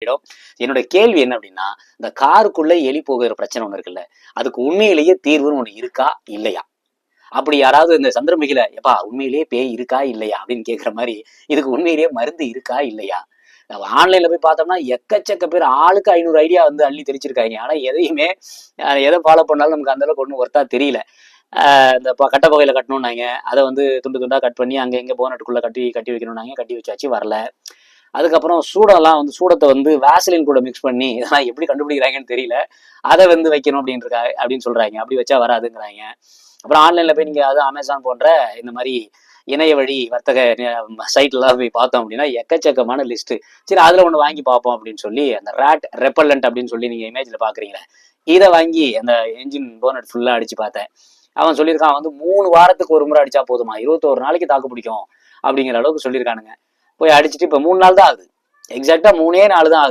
ஆகிடும். என்னோட கேள்வி என்ன அப்படின்னா, இந்த காருக்குள்ள எலி போகிற பிரச்சனை ஒண்ணு இருக்குல்ல, அதுக்கு உண்மையிலேயே தீர்வுன்னு ஒண்ணு இருக்கா இல்லையா? அப்படி யாராவது இந்த சந்திரமுகில எப்பா உண்மையிலேயே பேய் இருக்கா இல்லையா அப்படின்னு கேட்குற மாதிரி இதுக்கு உண்மையிலேயே மருந்து இருக்கா இல்லையா? நம்ம ஆன்லைன்ல போய் பார்த்தோம்னா எக்கச்சக்க பேர் ஆளுக்கு 500 ஐடியா வந்து அள்ளி தெளிச்சிருக்காங்க. ஆனா எதையுமே எதை ஃபாலோ பண்ணாலும் நமக்கு அந்த அளவுக்கு ஒன்றும் ஒர்த்தா தெரியல. இந்த கட்டப்பகையில கட்டணும்னாங்க, அதை வந்து துண்டு துண்டா கட் பண்ணி அங்கே எங்கே போனட்டுக்குள்ள கட்டி கட்டி வைக்கணும்னாங்க, கட்டி வச்சாச்சு வரல. அதுக்கப்புறம் சூடெல்லாம் வந்து சூடத்தை வந்து வேசலின் கூட மிக்ஸ் பண்ணி இதெல்லாம் எப்படி கண்டுபிடிக்கிறாங்கன்னு தெரியல. அதை வந்து வைக்கணும் அப்படின்னு சொல்றாங்க. அப்படி வச்சா வராதுங்கிறாங்க. அப்புறம் ஆன்லைன்ல போய் நீங்க அது அமேசான் போன்ற இந்த மாதிரி இணைய வழி வர்த்தக சைட்லாம் போய் பார்த்தோம் அப்படின்னா எக்கச்சக்கமான லிஸ்ட். சரி அதுல ஒண்ணு வாங்கி பார்ப்போம் அப்படின்னு சொல்லி அந்த ரேட் ரெப்பல்லண்ட் அப்படின்னு சொல்லி நீங்க இமேஜ்ல பாக்குறீங்களே, இதை வாங்கி அந்த என்ஜின் போனட் ஃபுல்லா அடிச்சு பார்த்தேன். அவன் சொல்லியிருக்கான் வந்து 3 வாரத்துக்கு ஒரு முறை அடிச்சா போதுமா, 21 நாளைக்கு தாக்கு பிடிக்கும் அப்படிங்கிற அளவுக்கு சொல்லியிருக்கானுங்க. போய் அடிச்சுட்டு இப்ப 3 நாள் தான் ஆகுது. எக்ஸாக்டா 3 நாள் தான் ஆகுது.